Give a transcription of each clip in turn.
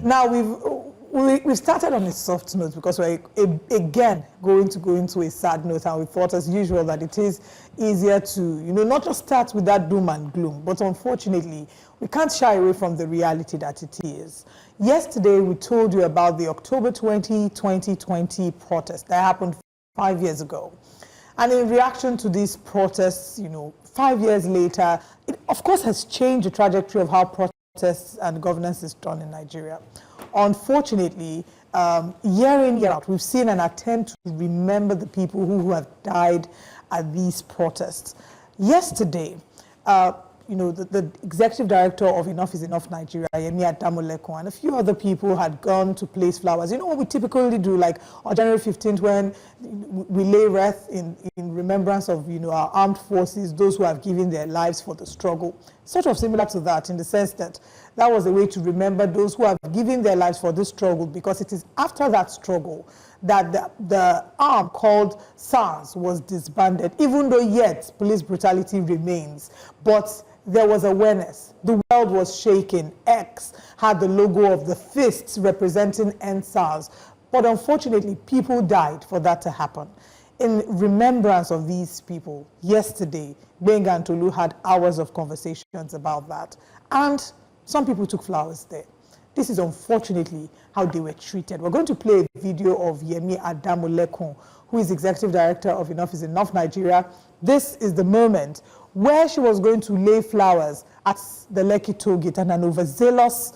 Now, we've started on a soft note because we're again going to go into a sad note, and we thought, as usual, that it is easier to, not just start with that doom and gloom, but unfortunately, we can't shy away from the reality that it is. Yesterday, we told you about the October 2020 protest that happened 5 years ago. And in reaction to these protests, 5 years later, it of course has changed the trajectory of how protests and governance is done in Nigeria. Unfortunately, year in, year out, we've seen an attempt to remember the people who have died at these protests. Yesterday, the executive director of Enough is Enough Nigeria, Opeyemi Adamolekun, and a few other people had gone to place flowers. You know what we typically do, like on January 15th, when we lay wreath in remembrance of, our armed forces, those who have given their lives for the struggle. Sort of similar to that, in the sense that that was a way to remember those who have given their lives for this struggle, because it is after that struggle that the arm called SARS was disbanded, even though yet police brutality remains. But there was awareness. The world was shaking. X had the logo of the fists representing End SARS. But unfortunately, people died for that to happen. In remembrance of these people, yesterday, Gbenga and Tolu had hours of conversations about that. And some people took flowers there. This is unfortunately how they were treated. We're going to play a video of Opeyemi Adamolekun, who is Executive Director of Enough is Enough Nigeria. This is the moment where she was going to lay flowers at the Lekki Tollgate, and an overzealous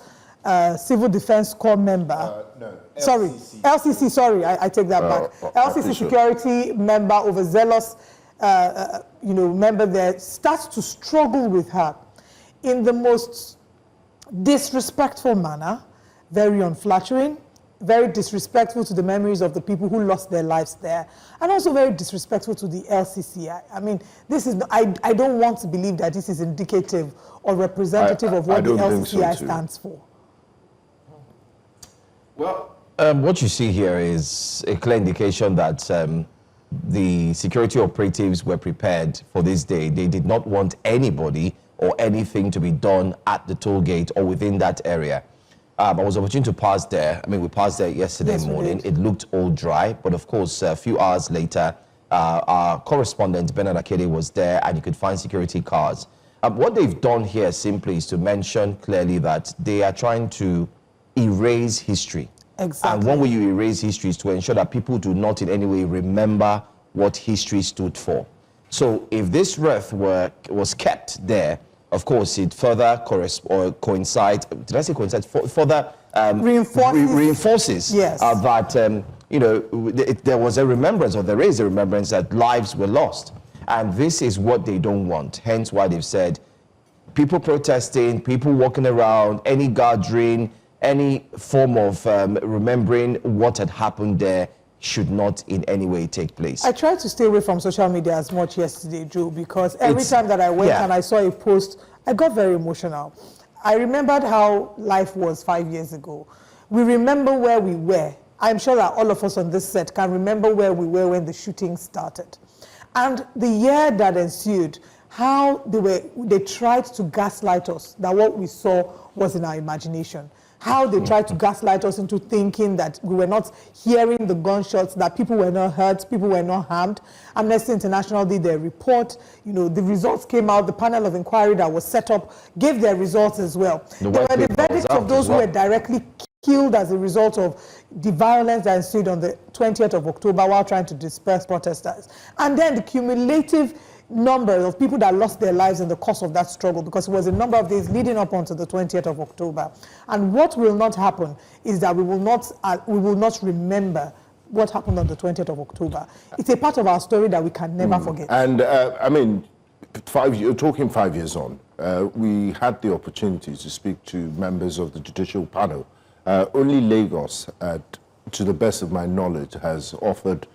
Civil Defense Corps member. No, sorry, LCC, sorry, I take that back. LCC security member, overzealous, member there, starts to struggle with her in the most disrespectful manner, very unflattering, very disrespectful to the memories of the people who lost their lives there, and also very disrespectful to the LCC. I mean, this is, I don't want to believe that this is indicative or representative of what the LCCI stands for. Well, what you see here is a clear indication that the security operatives were prepared for this day. They did not want anybody or anything to be done at the toll gate or within that area. I was opportune to pass there. I mean, we passed there yesterday morning. It looked all dry, but of course, a few hours later, our correspondent, Bernard Akede, was there, and you could find security cars. What they've done here simply is to mention clearly that they are trying to erase history. Exactly. And one way you erase history is to ensure that people do not in any way remember what history stood for. So if this wreath was kept there, of course, it further coincides. Did I say coincides? Further reinforces yes. That there was a remembrance, or there is a remembrance, that lives were lost, and this is what they don't want. Hence, why they've said, people protesting, people walking around, any gathering, any form of remembering what had happened there should not in any way take place. I tried to stay away from social media as much yesterday, Joe, because every time that I went and I saw a post, I got very emotional. I remembered how life was 5 years ago. We remember where we were. I'm sure that all of us on this set can remember where we were when the shooting started. And the year that ensued, how they tried to gaslight us that what we saw was in our imagination. How they tried to gaslight us into thinking that we were not hearing the gunshots, that people were not hurt, people were not harmed. Amnesty International did their report. The results came out. The panel of inquiry that was set up gave their results as well. There were the verdicts of those who were directly killed as a result of the violence that ensued on the 20th of October while trying to disperse protesters. And then the cumulative number of people that lost their lives in the course of that struggle, because it was a number of days leading up onto the 20th of October. And what will not happen is that we will not remember what happened on the 20th of October. It's a part of our story that we can never forget. And I mean, talking 5 years on, we had the opportunity to speak to members of the judicial panel. Only Lagos, to the best of my knowledge, has offered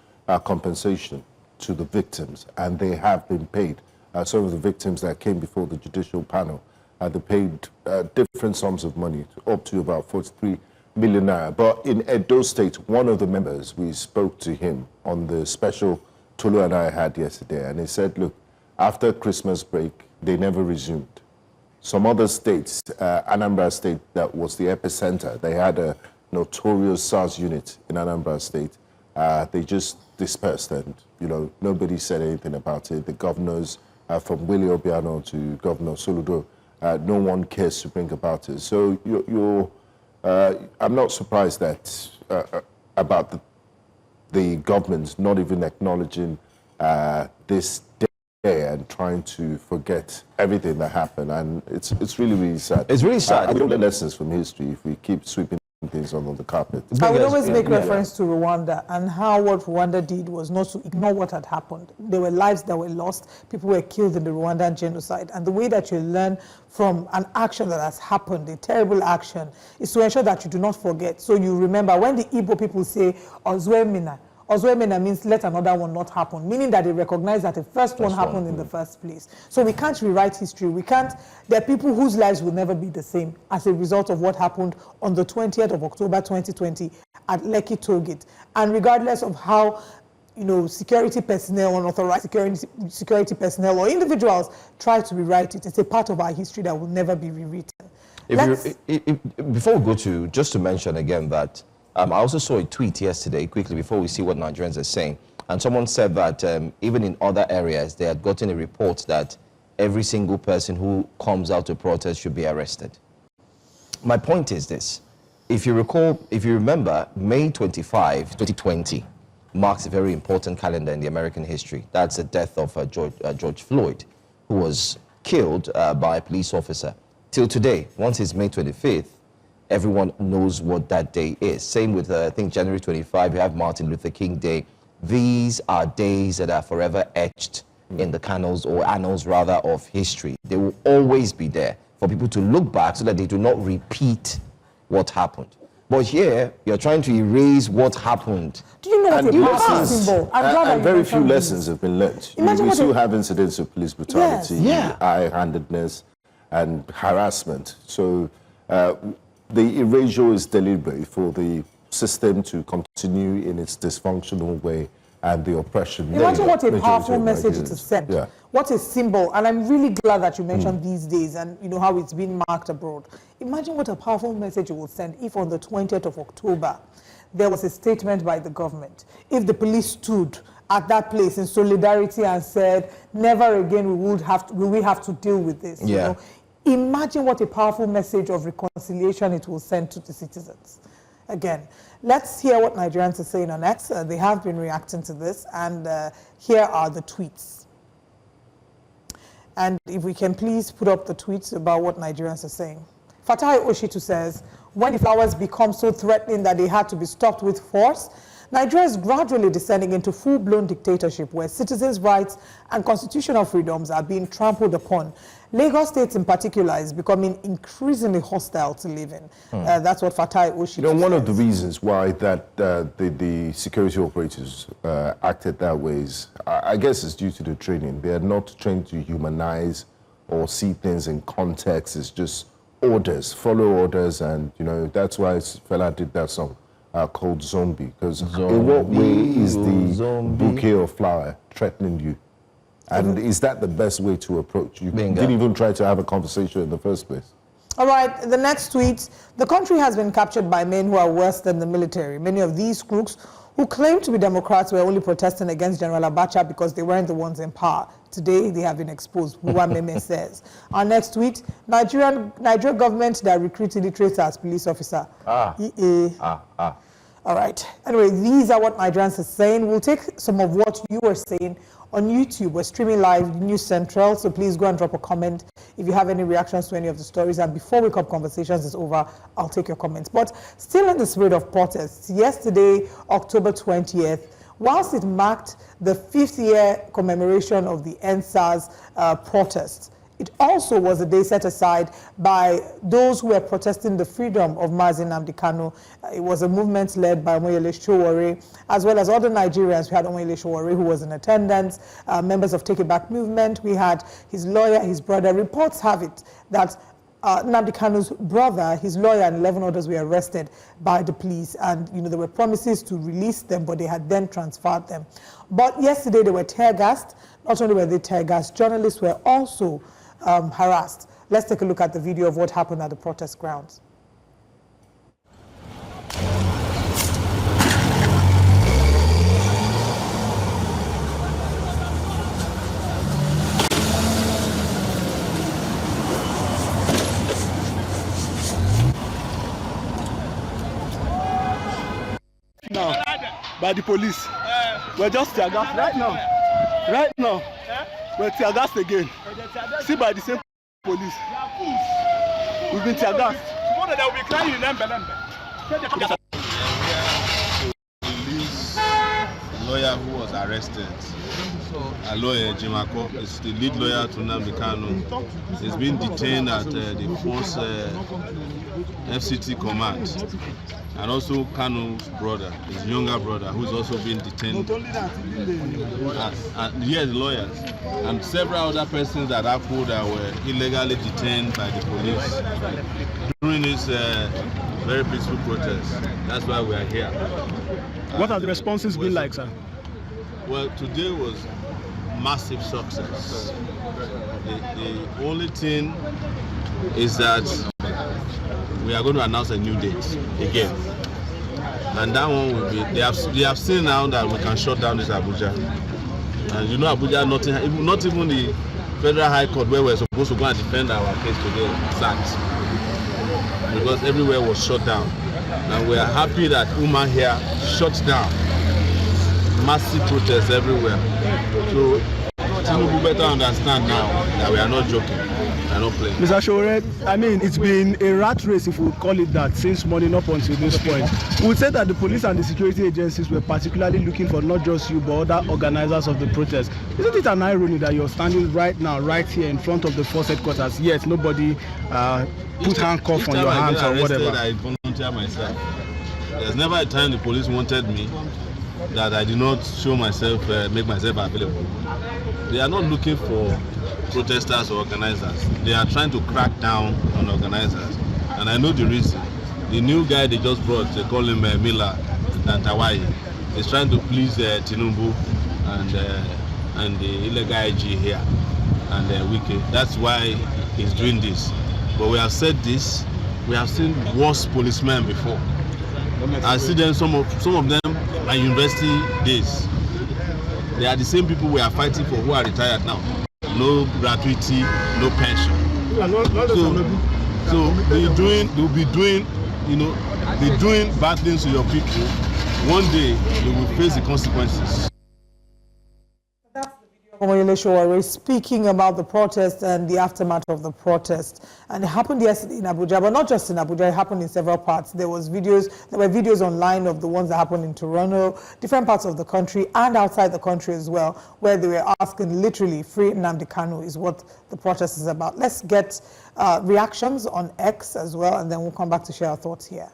compensation to the victims, and they have been paid. Some of the victims that came before the judicial panel, they paid different sums of money, up to about 43 million naira. But in Edo State, one of the members, we spoke to him on the special Tolu and I had yesterday, and he said, look, after Christmas break, they never resumed. some other states, Anambra State, that was the epicenter. They had a notorious SARS unit in Anambra State. They just dispersed, and nobody said anything about it. The governors, from Willie Obiano to Governor Soludo, no one cares to bring about it. So I'm not surprised that about the government not even acknowledging this day and trying to forget everything that happened, and it's really, really sad. It's really sad. We don't learn lessons from history if we keep sweeping things under the carpet. I would always make reference to Rwanda, and how what Rwanda did was not to ignore what had happened. There were lives that were lost, people were killed in the Rwandan genocide, and the way that you learn from an action that has happened, a terrible action, is to ensure that you do not forget. So you remember when the Igbo people say, Ozwemina, Ozwemina means let another one not happen, meaning that they recognize that the first one happened in the first place. So we can't rewrite history. We can't, there are people whose lives will never be the same as a result of what happened on the 20th of October 2020 at Lekki Tollgate. And regardless of how security personnel, unauthorized security personnel or individuals try to rewrite it, it's a part of our history that will never be rewritten. Before we go to, just to mention again that I also saw a tweet yesterday, quickly, before we see what Nigerians are saying. And someone said that even in other areas, they had gotten a report that every single person who comes out to protest should be arrested. My point is this. If you remember, May 25, 2020 marks a very important calendar in the American history. That's the death of George Floyd, who was killed by a police officer. Till today, once it's May 25th, everyone knows what that day is. Same with, I think, January 25, you have Martin Luther King Day. These are days that are forever etched in the annals rather of history. They will always be there for people to look back so that they do not repeat what happened. But here, you're trying to erase what happened. Do you know what a powerful symbol? And very few lessons have been learned. We still have incidents of police brutality, high-handedness, and harassment. So the erasure is deliberate for the system to continue in its dysfunctional way and the oppression. Imagine what a powerful message it is sent. Yeah. What a symbol. And I'm really glad that you mentioned these days and how it's been marked abroad. Imagine what a powerful message it will send if on the 20th of October there was a statement by the government. If the police stood at that place in solidarity and said, never again will we have to deal with this. Yeah. Imagine what a powerful message of reconciliation it will send to the citizens. Again, let's hear what Nigerians are saying on X. They have been reacting to this, and here are the tweets. And if we can please put up the tweets about what Nigerians are saying. Fatai Oshitu says, when the flowers become so threatening that they had to be stopped with force, Nigeria is gradually descending into full-blown dictatorship where citizens' rights and constitutional freedoms are being trampled upon. Lagos State in particular is becoming increasingly hostile to live in. That's what Fatai Oshitu says. One of the reasons why that the security operators acted that way is, I guess it's due to the training. They are not trained to humanize or see things in context. It's just orders, follow orders, and that's why Fela did that song called Zombie, because in what way is the bouquet of flower threatening you? And is that the best way to approach? You didn't even try to have a conversation in the first place. All right, the next tweet. The country has been captured by men who are worse than the military. Many of these crooks who claim to be Democrats were only protesting against General Abacha because they weren't the ones in power. Today, they have been exposed, Buwa Meme says. Our next tweet, Nigeria government that recruits illiterates as police officer. All right. Anyway, these are what Nigerians are saying. We'll take some of what you were saying on YouTube. We're streaming live News Central, so please go and drop a comment if you have any reactions to any of the stories. And before Wake Up Conversations is over, I'll take your comments. But still in the spirit of protests, yesterday, October 20th, whilst it marked the 5th year commemoration of the EndSARS protests, it also was a day set aside by those who were protesting the freedom of Mazi Nnamdi Kanu. It was a movement led by Omoyele Sowore, as well as other Nigerians. We had Omoyele Sowore, who was in attendance, members of Take It Back movement. We had his lawyer, his brother. Reports have it that Nnamdi Kanu's brother, his lawyer, and 11 others were arrested by the police. And, there were promises to release them, but they had then transferred them. But yesterday, they were tear gassed. Not only were they tear gassed, journalists were also harassed Let's take a look at the video of what happened at the protest grounds. Now, by the police, we're just tear gas right now. Right now, we're tear gas again. See, by the same police, we've been tear gas. Tomorrow they will be crying in Lembe. Police lawyer who was arrested, a lawyer Jimako, is the lead lawyer to Nnamdi Kanu. He's been detained at the force FCT command. And also Kanu's brother, his younger brother, who's also been detained. Yes, lawyers. And several other persons that Apple that were illegally detained by the police during this very peaceful protest. That's why we are here. What have the responses been like, sir? Well, today was massive success. The only thing is that we are going to announce a new date again, and that one will be. They have seen now that we can shut down this Abuja, and you know Abuja, not even the Federal High Court where we're supposed to go and defend our case today sacked, because everywhere was shut down, and we are happy that Uma here shut down. Massive protests everywhere. So Tinubu better understand now that we are not joking. Not playing. Mr. Shore, I mean, it's been a rat race, if we would call it that, since morning up until this point. We would say that the police and the security agencies were particularly looking for not just you, but other organizers of the protest. Isn't it an irony that you're standing right now, right here in front of the force headquarters, yet nobody put handcuff on your hands or whatever? I volunteer myself. There's never a time the police wanted me that I did not show myself, make myself available. They are not looking for protesters or organizers. They are trying to crack down on organizers, and I know the reason. The new guy they just brought, they call him Mila Dantawai. He's trying to please Tinubu and the illegal IG here and Wiki. That's why he's doing this. But we have said this. We have seen worse policemen before. I see them. Some of them are university days. They are the same people we are fighting for who are retired now. No gratuity, no pension. So they'll be doing bad things to your people. One day they will face the consequences. We're speaking about the protest and the aftermath of the protest, and it happened yesterday in Abuja, but not just in Abuja. It happened in several parts. There were videos online of the ones that happened in Toronto, different parts of the country and outside the country as well, where they were asking literally free Nnamdi Kanu is what the protest is about. Let's get reactions on X as well, and then we'll come back to share our thoughts here.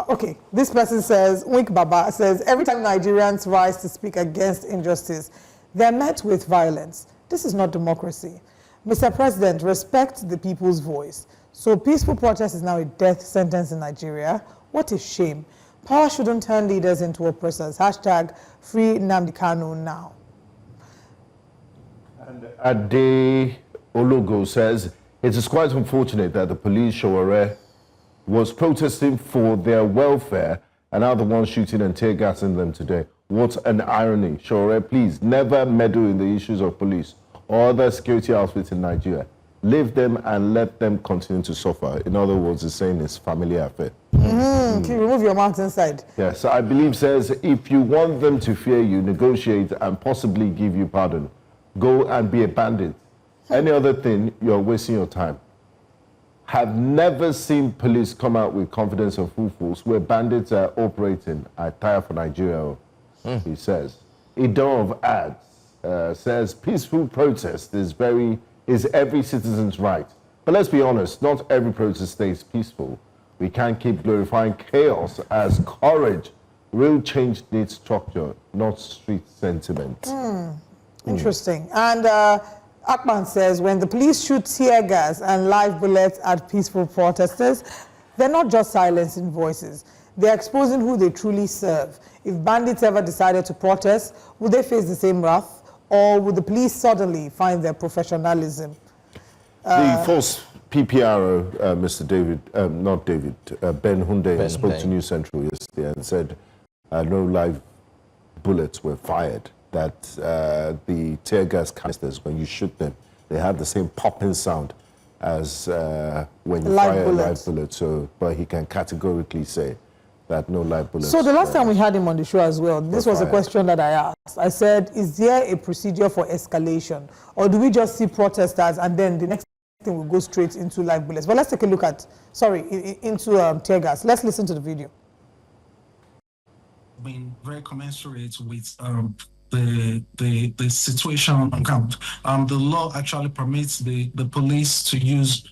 Okay, this person says, Wink Baba says, every time Nigerians rise to speak against injustice, they're met with violence. This is not democracy. Mr. President, respect the people's voice. So peaceful protest is now a death sentence in Nigeria. What a shame. Power shouldn't turn leaders into oppressors. Hashtag free Nnamdi Kanu now. And Ade Ologo says, it is quite unfortunate that the police Showore was protesting for their welfare and are the ones shooting and tear gassing them today. What an irony. Showore, please never meddle in the issues of police or other security outfits in Nigeria. Leave them and let them continue to suffer. In other words, he's saying it's family affair. Can you remove your mouth inside? Yes, I believe says if you want them to fear you, negotiate and possibly give you pardon. Go and be a bandit. Any other thing, you're wasting your time. Have never seen police come out with confidence of fools where bandits are operating. I tire for Nigeria, he says. Idon of Ads says peaceful protest is every citizen's right. But let's be honest, not every protest stays peaceful. We can't keep glorifying chaos as courage. Real change needs structure, not street sentiment. Interesting. And Akman says, when the police shoot tear gas and live bullets at peaceful protesters, they're not just silencing voices. They're exposing who they truly serve. If bandits ever decided to protest, would they face the same wrath? or would the police suddenly find their professionalism? The false PPRO, Mr. David, not David, Ben Hunde spoke to News Central yesterday and said no live bullets were fired, that the tear gas canisters, when you shoot them, they have the same popping sound as when you fire a live bullet. So, but he can categorically say that no live bullets. So the last time we had him on the show as well, this was a question that I asked. I said, is there a procedure for escalation? Or do we just see protesters and then the next thing will go straight into live bullets? But let's take a look at, into tear gas. Let's listen to the video. Been very commensurate with the situation on ground. The law actually permits the police to use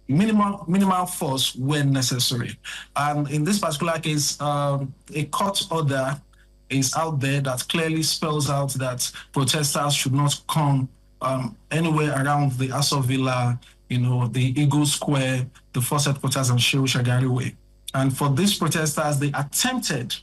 minimal force when necessary. And in this particular case, a court order is out there that clearly spells out that protesters should not come anywhere around the Aso Villa, the Eagle Square, the First Headquarters, and Shehu Shagari Way. And for these protesters, they attempted,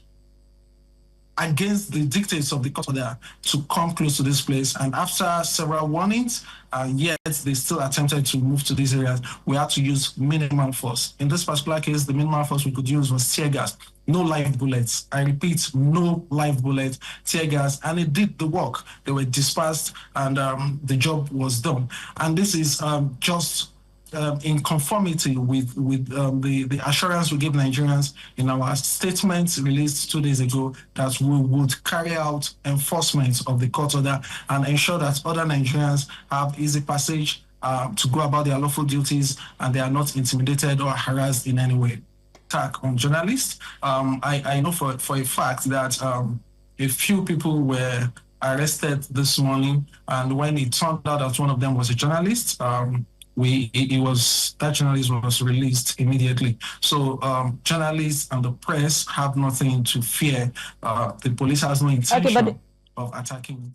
against the dictates of the court order, to come close to this place. And after several warnings, yet they still attempted to move to these areas. We had to use minimal force. In this particular case, the minimal force we could use was tear gas. No live bullets. I repeat, no live bullets, tear gas, and it did the work. They were dispersed, and the job was done. And this is just in conformity with the assurance we gave Nigerians in our statement released 2 days ago, that we would carry out enforcement of the court order and ensure that other Nigerians have easy passage to go about their lawful duties and they are not intimidated or harassed in any way. Attack on journalists. I know for a fact that a few people were arrested this morning, and when it turned out that one of them was a journalist, that journalist was released immediately. So journalists and the press have nothing to fear. The police has no intention of attacking.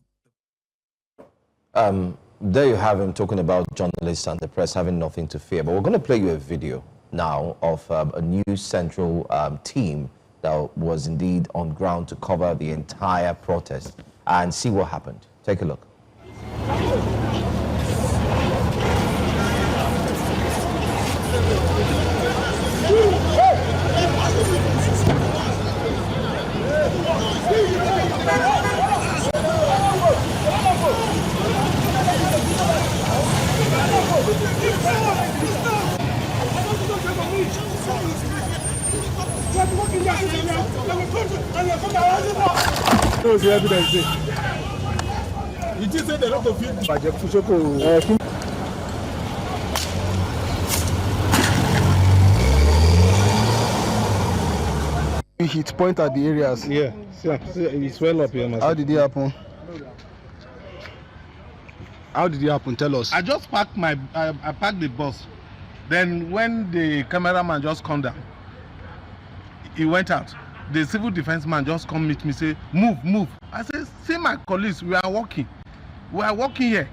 There you have him talking about journalists and the press having nothing to fear. But we're going to play you a video now of a News Central team that was indeed on ground to cover the entire protest and see what happened. Take a look. The evidence there. You just said a lot of people. Hit point at the areas. Yeah, it's well up here. How did it happen? How did it happen? Tell us. I just parked I parked the bus. Then when the cameraman just come down, he went out. The civil defense man just come meet me, say, move. I said, see my colleagues, we are walking here.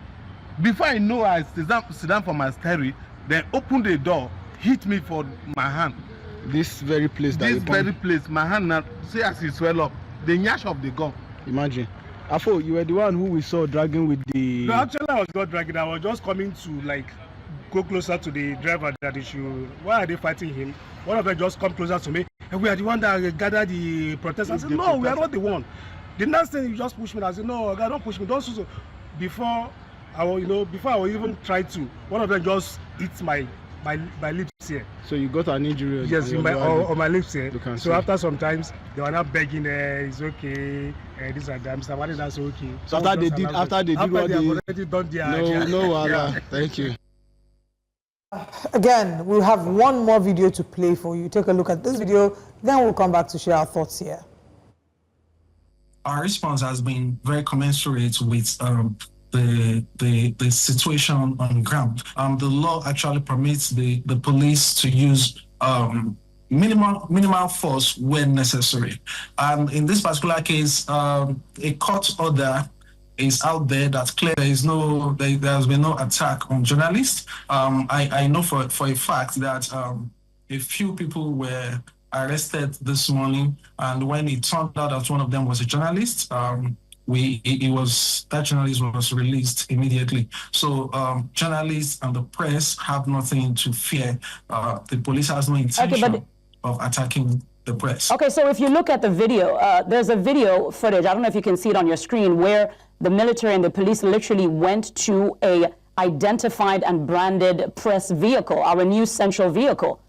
Before I know, I sit down for my steering, they open the door, hit me for my hand. This very place that my hand now, see as it swell up, the nyash of the gun. Imagine. Afo, you were the one who we saw dragging with the... No, actually I was not dragging, I was just coming to go closer to the driver that he should... Why are they fighting him? One of them just come closer to me, and we are the one that gathered the protest. I said, no, we are not the one. The next thing you just push me, I said, no, God, don't push me, don't so. Before I will even try to, one of them just hits my lips here. So you got an injury? Yes, on my lips here. So see. after some times, they were not begging, it's okay, this and that, Mr. Wadi, that's okay. So after they did what they... already done their... No, thank you. Again, we'll have one more video to play for you. Take a look at this video, then we'll come back to share our thoughts here. Our response has been very commensurate with the situation on ground. The law actually permits the police to use minimal force when necessary. And in this particular case, a court order is out there that clear there has been no attack on journalists. I know for a fact that a few people were arrested this morning, and when it turned out that one of them was a journalist, that journalist was released immediately. So journalists and the press have nothing to fear. The police has no intention of attacking the press. Okay, so if you look at the video, there's a video footage, I don't know if you can see it on your screen, where the military and the police literally went to a identified and branded press vehicle, our new central vehicle.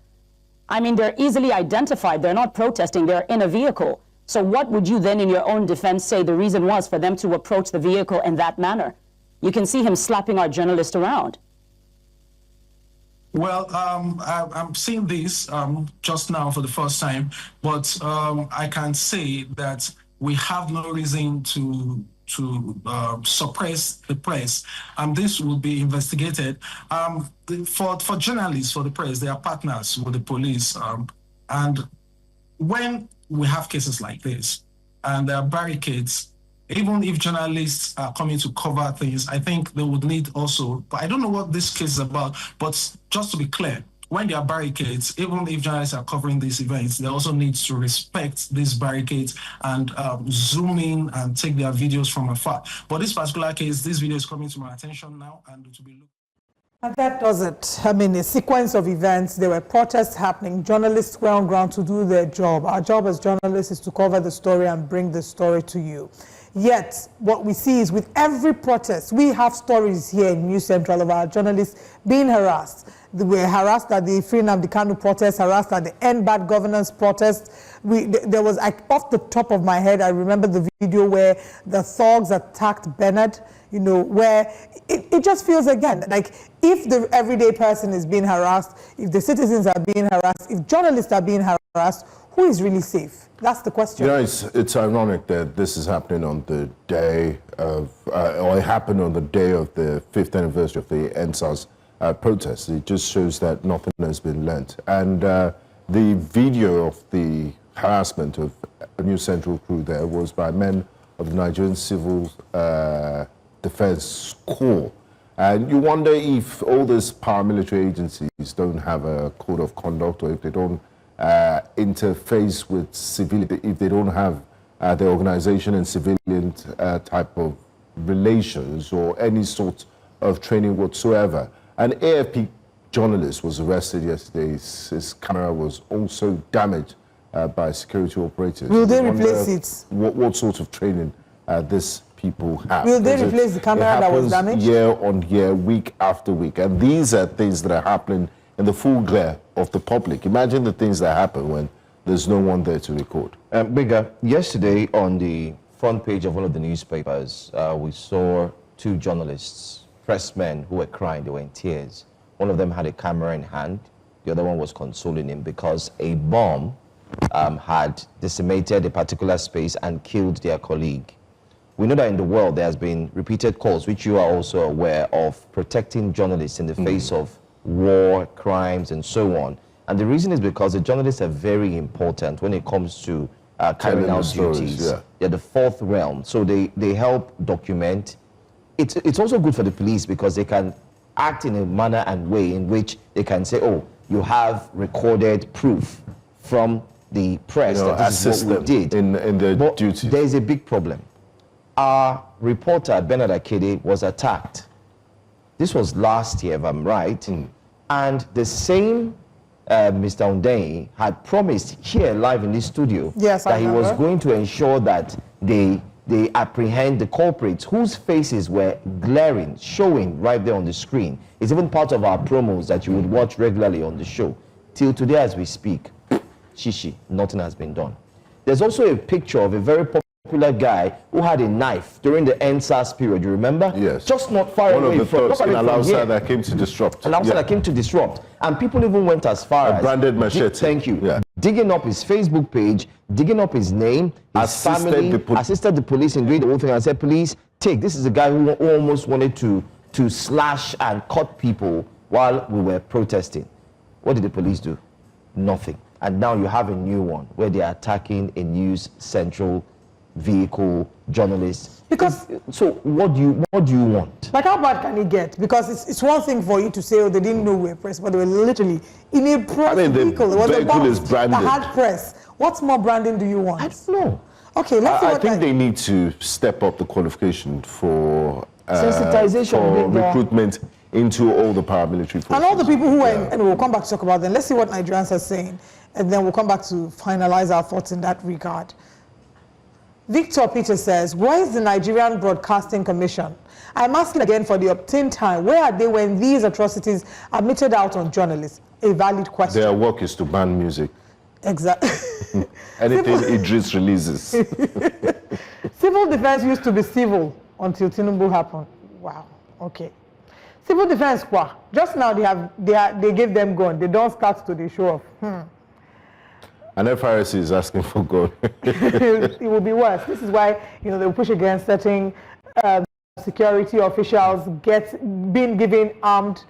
I mean, they're easily identified. They're not protesting. They're in a vehicle. So what would you then in your own defense say the reason was for them to approach the vehicle in that manner? You can see him slapping our journalist around. Well, I'm seeing this just now for the first time, but I can say that we have no reason to suppress the press, and this will be investigated. For journalists, for the press, they are partners with the police, and when we have cases like this, and there are barricades, even if journalists are coming to cover things, I think they would need also, but I don't know what this case is about, but just to be clear, when there are barricades, even if journalists are covering these events, they also need to respect these barricades and zoom in and take their videos from afar. But this particular case, this video is coming to my attention now, and to be looked. And that does it. I mean, a sequence of events. There were protests happening. Journalists were on ground to do their job. Our job as journalists is to cover the story and bring the story to you. Yet, what we see is with every protest, we have stories here in News Central of our journalists being harassed. They were harassed at the Free Nnamdi Kanu protest, harassed at the End Bad Governance protest. There was, off the top of my head, I remember the video where the thugs attacked Bernard, you know, where it just feels again like if the everyday person is being harassed, if the citizens are being harassed, if journalists are being harassed, who is really safe? That's the question. You know, it's ironic that this is happening on the day of, or it happened on the day of the 5th anniversary of the NSAS protest. It just shows that nothing has been learnt. And the video of the harassment of a New Central crew there was by men of the Nigerian Civil Defense Corps. And you wonder if all these paramilitary agencies don't have a code of conduct, or if they don't interface with civilian, if they don't have the organization and civilian type of relations or any sort of training whatsoever. An AFP journalist was arrested yesterday. His camera was also damaged by security operatives. Will they replace it? What sort of training these people have? Will they replace the camera that was damaged? Year on year, week after week. And these are things that are happening in the full glare of the public. Imagine the things that happen when there's no one there to record. Gbenga, yesterday on the front page of one of the newspapers, we saw two journalists, pressmen, who were crying. They were in tears. One of them had a camera in hand. The other one was consoling him because a bomb had decimated a particular space and killed their colleague. We know that in the world there has been repeated calls, which you are also aware of, protecting journalists in the face of war, crimes, and so on. And the reason is because the journalists are very important when it comes to carrying out duties. They're the fourth realm, so they help document. It's also good for the police because they can act in a manner and way in which they can say, oh, you have recorded proof from the press that this is what we did. In their duty. There is a big problem. Our reporter, Bernard Akede, was attacked. This was last year, if I'm right. And the same Mr. Undeyi had promised here live in this studio that he was going to ensure that they apprehend the culprits whose faces were glaring, showing right there on the screen. It's even part of our promos that you would watch regularly on the show. Till today as we speak, shishi, nothing has been done. There's also a picture of a very popular guy who had a knife during the NSAS period, you remember? Yes. Just not far away One of the thugs in Alausa that came to disrupt. Alausa that came to disrupt. And people even went as far as... branded machete. Thank you. Digging up his Facebook page, digging up his name, his family, assisted the police in doing the whole thing and said, police, take, this is a guy who almost wanted to slash and cut people while we were protesting. What did the police do? Nothing. And now you have a new one where they are attacking a News Central vehicle journalists. Because so what do you want? Like how bad can it get? Because it's one thing for you to say, oh, they didn't know we were press, but they were literally in a press vehicle. It was a bus that had press. What more branding do you want? I don't know. Okay, let's see I what think they need to step up the qualification for Sensitization, for yeah. recruitment into all the paramilitary forces. And all the people who are, and we'll come back to talk about them. Let's see what Nigerians are saying, and then we'll come back to finalize our thoughts in that regard. Victor Peter says, where is the Nigerian Broadcasting Commission? I'm asking again for the obtained time. Where are they when these atrocities are meted out on journalists? A valid question. Their work is to ban music. Exactly. Anything Idris releases. Civil defense used to be civil until Tinubu happened. Wow. Okay. Civil defense, just now they gave them gun. They don't start to the show off. And FRC is asking for God. It will be worse. This is why they'll push against certain security officials being given arms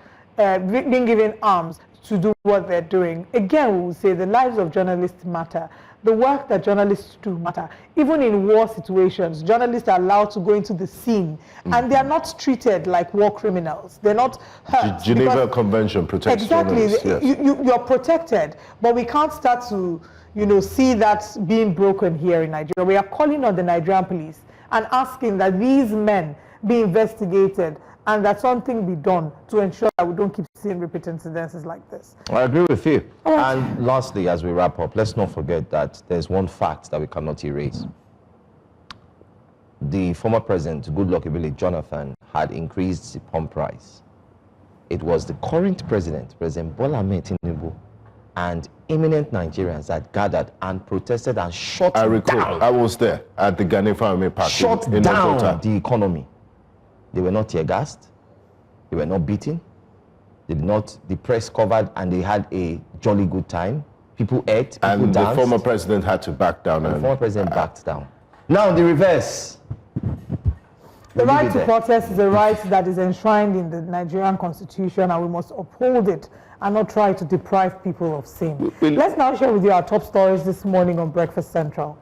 to do what they're doing. Again, we will say the lives of journalists matter. The work that journalists do matter. Even in war situations, journalists are allowed to go into the scene, and they are not treated like war criminals. They're not hurt. Geneva Convention protects journalists. Exactly. Yes. You're protected, but we can't start to see that being broken here in Nigeria. We are calling on the Nigerian police and asking that these men be investigated and that something be done to ensure that we don't keep seeing repeat incidences like this. I agree with you. And lastly, as we wrap up, let's not forget that there's one fact that we cannot erase. The former president, Goodluck Ebele Jonathan, had increased the pump price. It was the current president, President Bola Ahmed Tinubu, and eminent Nigerians that gathered and protested and shut I recall, down. I was there at the Ghanaian Farming Park Shut in down Okota. the economy. They were not tear gassed. They were not beaten. They did not. The press covered, and they had a jolly good time. People ate. People And danced. the former president had to back down. The former president backed down. Now the reverse. The right to protest is a right that is enshrined in the Nigerian constitution, and we must uphold it and not try to deprive people of same. Let's now share with you our top stories this morning on Breakfast Central.